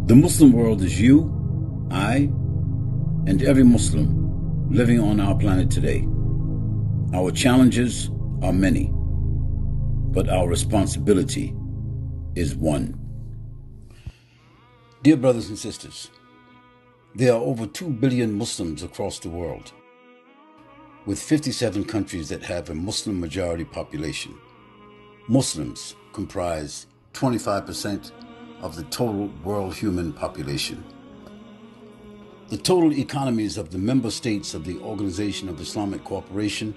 The Muslim world is you, I, and every Muslim living on our planet today. Our challenges are many, but our responsibility is one. Dear brothers and sisters, there are over 2 billion Muslims across the world, with 57 countries that have a Muslim majority population. Muslims comprise 25% of the total world human population. The total economies of the member states of the Organization of Islamic Cooperation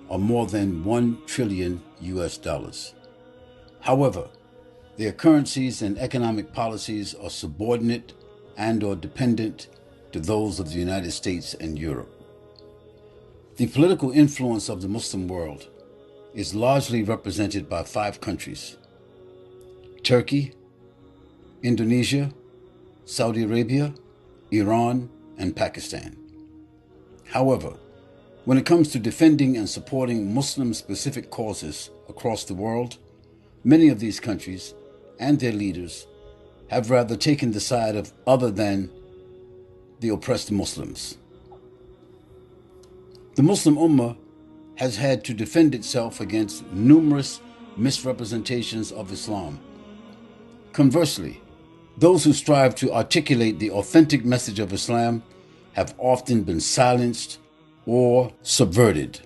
are more than $1 trillion. However, their currencies and economic policies are subordinate and/or dependent to those of the United States and Europe. The political influence of the Muslim world is largely represented by 5 countries: Turkey, Indonesia, Saudi Arabia, Iran, and Pakistan. However, when it comes to defending and supporting Muslim-specific causes across the world, many of these countries and their leaders have rather taken the side of other than the oppressed Muslims. The Muslim Ummah has had to defend itself against numerous misrepresentations of Islam. Conversely, those who strive to articulate the authentic message of Islam have often been silenced or subverted.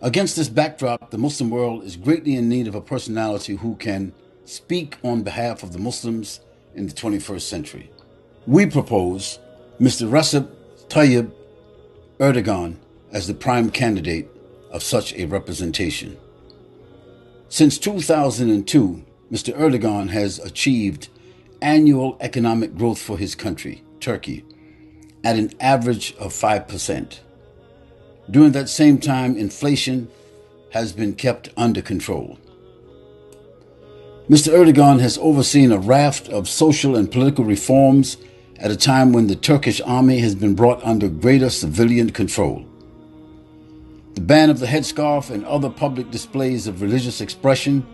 Against this backdrop, the Muslim world is greatly in need of a personality who can speak on behalf of the Muslims in the 21st century. We propose Mr. Recep Tayyip Erdogan as the prime candidate of such a representation. Since 2002, Mr. Erdogan has achieved annual economic growth for his country, Turkey, at an average of 5%. During that same time, inflation has been kept under control. Mr. Erdogan has overseen a raft of social and political reforms at a time when the Turkish army has been brought under greater civilian control. The ban of the headscarf and other public displays of religious expression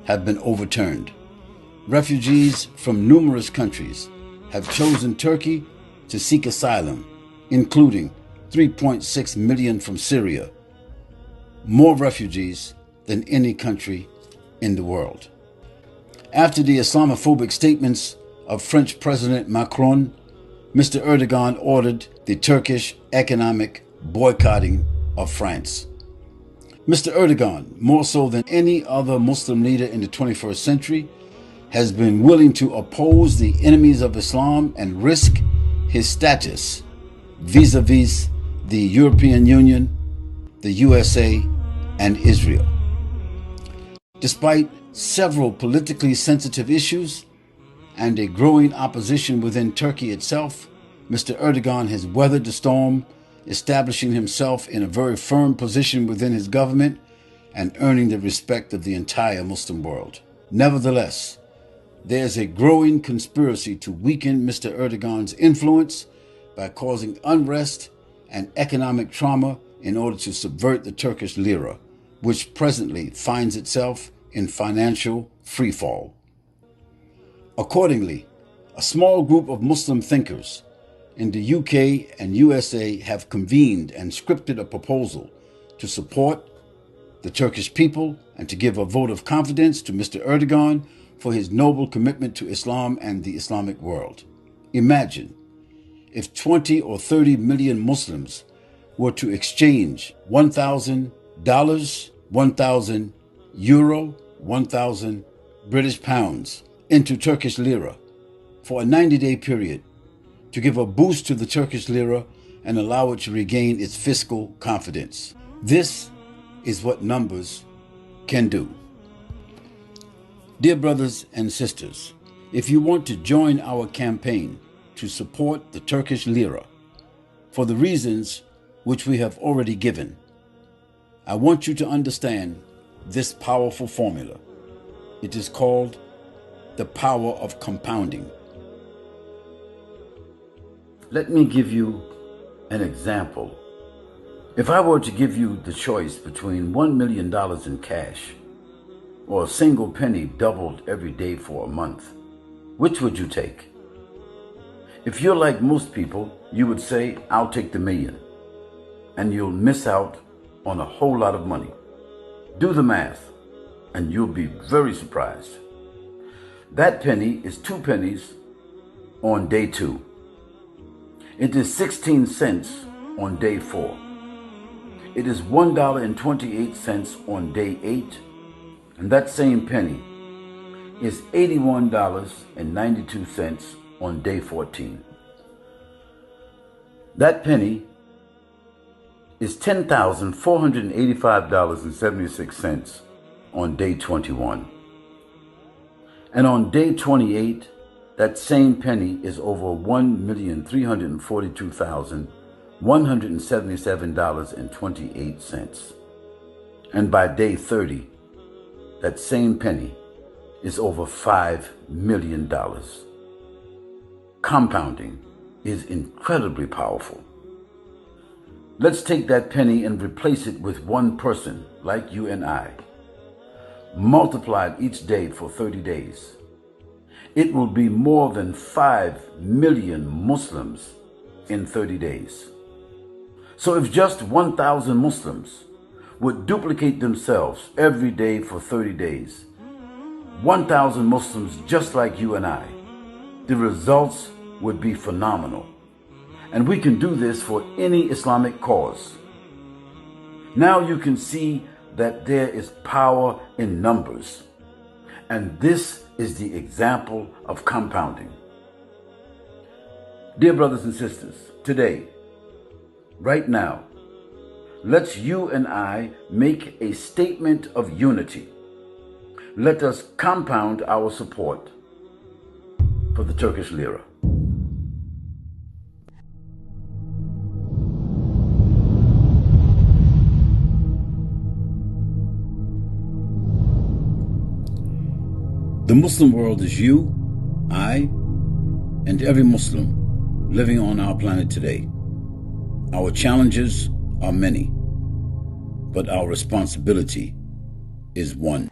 have been overturned. Refugees from numerous countries have chosen Turkey to seek asylum, including 3.6 million from Syria, more refugees than any country in the world. After the Islamophobic statements of French President Macron, Mr. Erdogan ordered the Turkish economic boycotting of France. Mr. Erdogan, more so than any other Muslim leader in the 21st century, has been willing to oppose the enemies of Islam and risk his status vis-a-vis the European Union, the USA, and Israel. Despite several politically sensitive issues and a growing opposition within Turkey itself, Mr. Erdogan has weathered the storm, establishing himself in a very firm position within his government and earning the respect of the entire Muslim world. Nevertheless, there is a growing conspiracy to weaken Mr. Erdogan's influence by causing unrest and economic trauma in order to subvert the Turkish lira, which presently finds itself in financial freefall. Accordingly, a small group of Muslim thinkers in the UK and USA have convened and scripted a proposal to support the Turkish people and to give a vote of confidence to Mr. Erdogan for his noble commitment to Islam and the Islamic world. Imagine if 20 or 30 million Muslims were to exchange $1,000, 1,000 euro, 1,000 British pounds into Turkish lira for a 90-day period to give a boost to the Turkish lira and allow it to regain its fiscal confidence. This is what numbers can do. Dear brothers and sisters, if you want to join our campaign to support the Turkish lira for the reasons which we have already given, I want you to understand this powerful formula. It is called the power of compounding. Let me give you an example. If I were to give you the choice between $1 million in cash or a single penny doubled every day for a month, which would you take? If you're like most people, you would say, I'll take the million, and you'll miss out on a whole lot of money. Do the math, and you'll be very surprised. That penny is 2 pennies on day 2. It is 16 cents on day 4. It is $1.28 on day 8, and that same penny is $81.92 on day 14. That penny is $10,485.76 on day 21. And on day 28, that same penny is over $1,342,177.28. And by day 30, that same penny is over $5 million. Compounding is incredibly powerful. Let's take that penny and replace it with one person like you and I, multiplied each day for 30 days. It will be more than 5 million Muslims in 30 days. So if just 1,000 Muslims would duplicate themselves every day for 30 days, 1,000 Muslims just like you and I, the results would be phenomenal. And we can do this for any Islamic cause. Now you can see that there is power in numbers. And this is the example of compounding. Dear brothers and sisters, today, right now, let's you and I make a statement of unity. Let us compound our support for the Turkish lira. The Muslim world is you, I, and every Muslim living on our planet today. Our challenges are many, but our responsibility is one.